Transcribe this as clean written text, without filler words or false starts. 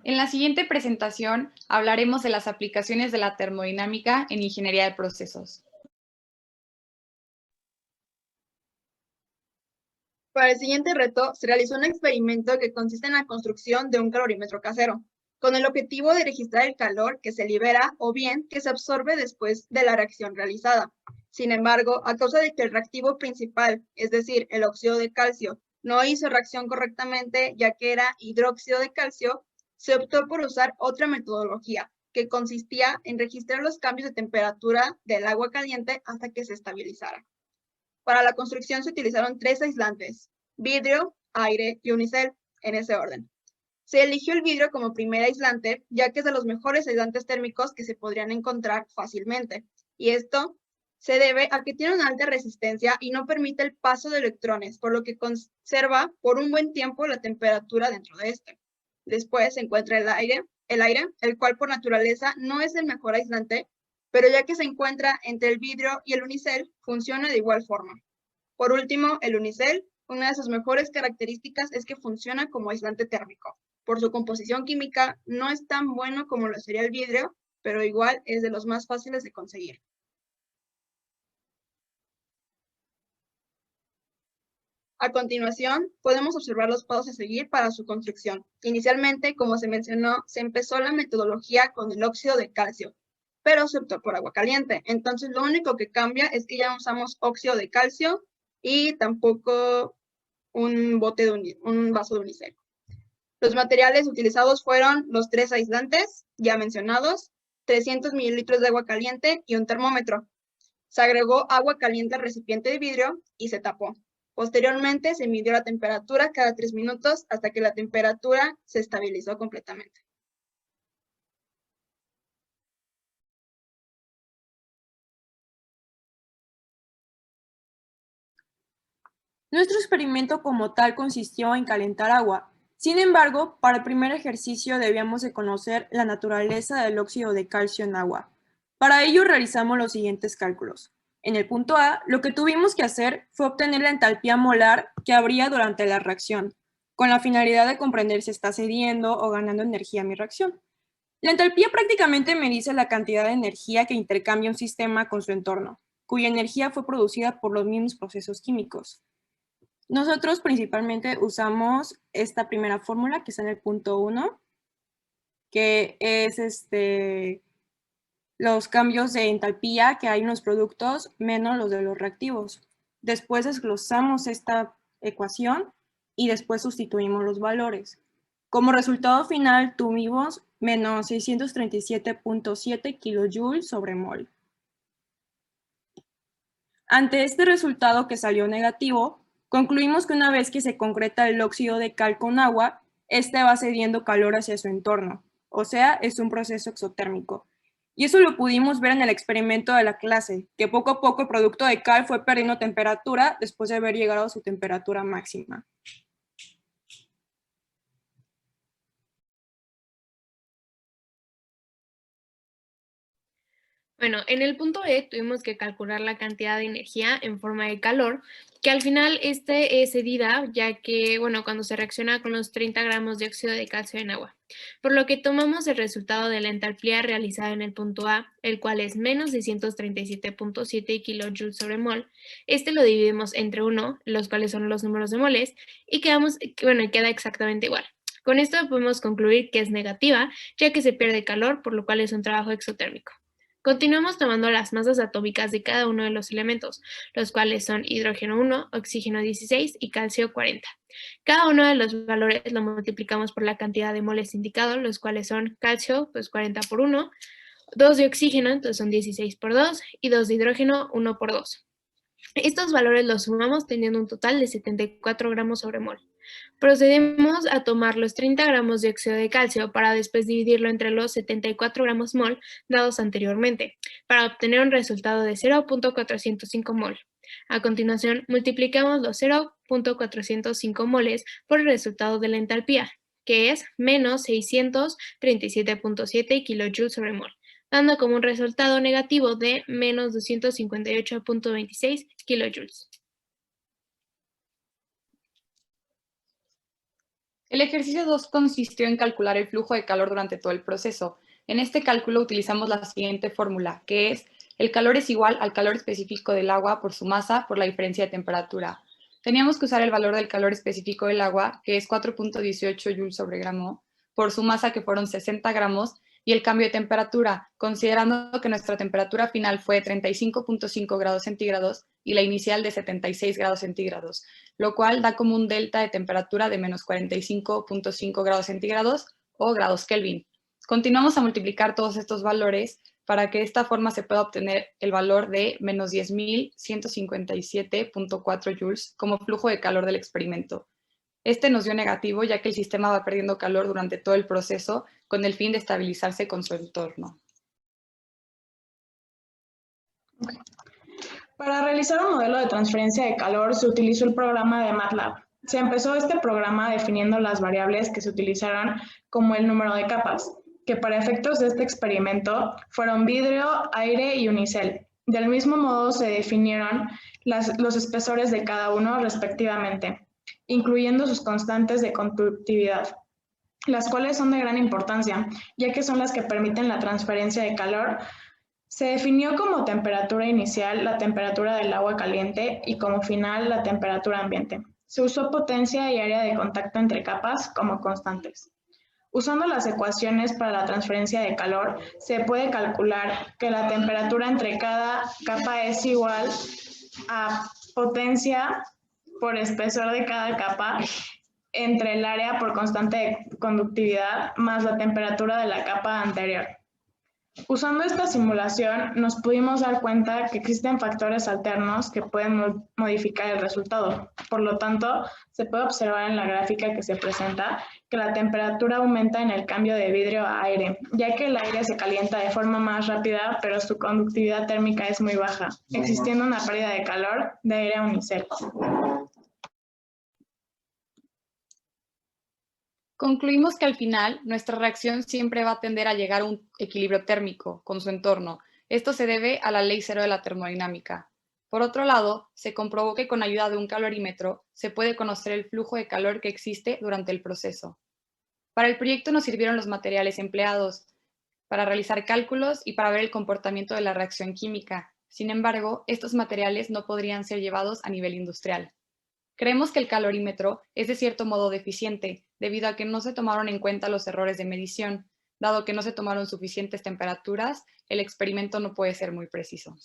En la siguiente presentación hablaremos de las aplicaciones de la termodinámica en ingeniería de procesos. Para el siguiente reto, se realizó un experimento que consiste en la construcción de un calorímetro casero, con el objetivo de registrar el calor que se libera o bien que se absorbe después de la reacción realizada. Sin embargo, a causa de que el reactivo principal, es decir, el óxido de calcio, no hizo reacción correctamente, ya que era hidróxido de calcio, se optó por usar otra metodología, que consistía en registrar los cambios de temperatura del agua caliente hasta que se estabilizara. Para la construcción se utilizaron 3 aislantes: vidrio, aire y unicel, en ese orden. Se eligió el vidrio como primer aislante, ya que es de los mejores aislantes térmicos que se podrían encontrar fácilmente, y esto se debe a que tiene una alta resistencia y no permite el paso de electrones, por lo que conserva por un buen tiempo la temperatura dentro de este. Después se encuentra el cual por naturaleza no es el mejor aislante, pero ya que se encuentra entre el vidrio y el unicel, funciona de igual forma. Por último, el unicel, una de sus mejores características es que funciona como aislante térmico. Por su composición química, no es tan bueno como lo sería el vidrio, pero igual es de los más fáciles de conseguir. A continuación, podemos observar los pasos a seguir para su construcción. Inicialmente, como se mencionó, se empezó la metodología con el óxido de calcio, pero se optó por agua caliente. Entonces, lo único que cambia es que ya no usamos óxido de calcio y tampoco un vaso de unicel. Los materiales utilizados fueron los 3 aislantes ya mencionados, 300 mililitros de agua caliente y un termómetro. Se agregó agua caliente al recipiente de vidrio y se tapó. Posteriormente se midió la temperatura cada 3 minutos hasta que la temperatura se estabilizó completamente. Nuestro experimento como tal consistió en calentar agua. Sin embargo, para el primer ejercicio debíamos de conocer la naturaleza del óxido de calcio en agua. Para ello realizamos los siguientes cálculos. En el punto A, lo que tuvimos que hacer fue obtener la entalpía molar que habría durante la reacción, con la finalidad de comprender si está cediendo o ganando energía mi reacción. La entalpía prácticamente me dice la cantidad de energía que intercambia un sistema con su entorno, cuya energía fue producida por los mismos procesos químicos. Nosotros principalmente usamos esta primera fórmula que está en el punto 1, que es los cambios de entalpía que hay en los productos menos los de los reactivos. Después desglosamos esta ecuación y después sustituimos los valores. Como resultado final tuvimos menos 637.7 kilojoules sobre mol. Ante este resultado que salió negativo, concluimos que una vez que se concreta el óxido de cal con agua, este va cediendo calor hacia su entorno, o sea, es un proceso exotérmico. Y eso lo pudimos ver en el experimento de la clase, que poco a poco el producto de cal fue perdiendo temperatura después de haber llegado a su temperatura máxima. Bueno, en el punto E tuvimos que calcular la cantidad de energía en forma de calor, que al final es cedida, ya que, bueno, cuando se reacciona con los 30 gramos de óxido de calcio en agua. Por lo que tomamos el resultado de la entalpía realizada en el punto A, el cual es menos 637.7 kilojoules sobre mol. Este lo dividimos entre 1, los cuales son los números de moles, y queda exactamente igual. Con esto podemos concluir que es negativa, ya que se pierde calor, por lo cual es un trabajo exotérmico. Continuamos tomando las masas atómicas de cada uno de los elementos, los cuales son hidrógeno 1, oxígeno 16 y calcio 40. Cada uno de los valores lo multiplicamos por la cantidad de moles indicado, los cuales son calcio, pues 40 por 1, 2 de oxígeno, entonces son 16 por 2, y 2 de hidrógeno, 1 por 2. Estos valores los sumamos teniendo un total de 74 gramos sobre mol. Procedemos a tomar los 30 gramos de óxido de calcio para después dividirlo entre los 74 gramos mol dados anteriormente, para obtener un resultado de 0.405 mol. A continuación, multiplicamos los 0.405 moles por el resultado de la entalpía, que es menos 637.7 kilojoules sobre mol, dando como un resultado negativo de menos 258.26 kilojoules. El ejercicio 2 consistió en calcular el flujo de calor durante todo el proceso. En este cálculo utilizamos la siguiente fórmula, que es: el calor es igual al calor específico del agua por su masa por la diferencia de temperatura. Teníamos que usar el valor del calor específico del agua, que es 4.18 joules sobre gramo, por su masa, que fueron 60 gramos, y el cambio de temperatura, considerando que nuestra temperatura final fue 35.5 grados centígrados y la inicial de 76 grados centígrados, lo cual da como un delta de temperatura de menos 45.5 grados centígrados o grados Kelvin. Continuamos a multiplicar todos estos valores para que de esta forma se pueda obtener el valor de menos 10.157.4 joules como flujo de calor del experimento. Este nos dio negativo, ya que el sistema va perdiendo calor durante todo el proceso con el fin de estabilizarse con su entorno. Para realizar un modelo de transferencia de calor se utilizó el programa de MATLAB. Se empezó este programa definiendo las variables que se utilizarán como el número de capas, que para efectos de este experimento fueron vidrio, aire y unicel. Del mismo modo se definieron los espesores de cada uno respectivamente, incluyendo sus constantes de conductividad, las cuales son de gran importancia, ya que son las que permiten la transferencia de calor. Se definió como temperatura inicial la temperatura del agua caliente y como final la temperatura ambiente. Se usó potencia y área de contacto entre capas como constantes. Usando las ecuaciones para la transferencia de calor, se puede calcular que la temperatura entre cada capa es igual a potencia por espesor de cada capa entre el área por constante de conductividad más la temperatura de la capa anterior. Usando esta simulación, nos pudimos dar cuenta que existen factores alternos que pueden modificar el resultado. Por lo tanto, se puede observar en la gráfica que se presenta que la temperatura aumenta en el cambio de vidrio a aire, ya que el aire se calienta de forma más rápida, pero su conductividad térmica es muy baja, existiendo una pérdida de calor de aire a unicel. Concluimos que al final nuestra reacción siempre va a tender a llegar a un equilibrio térmico con su entorno. Esto se debe a la ley cero de la termodinámica. Por otro lado, se comprobó que con ayuda de un calorímetro se puede conocer el flujo de calor que existe durante el proceso. Para el proyecto nos sirvieron los materiales empleados para realizar cálculos y para ver el comportamiento de la reacción química. Sin embargo, estos materiales no podrían ser llevados a nivel industrial. Creemos que el calorímetro es de cierto modo deficiente, debido a que no se tomaron en cuenta los errores de medición. Dado que no se tomaron suficientes temperaturas, el experimento no puede ser muy preciso.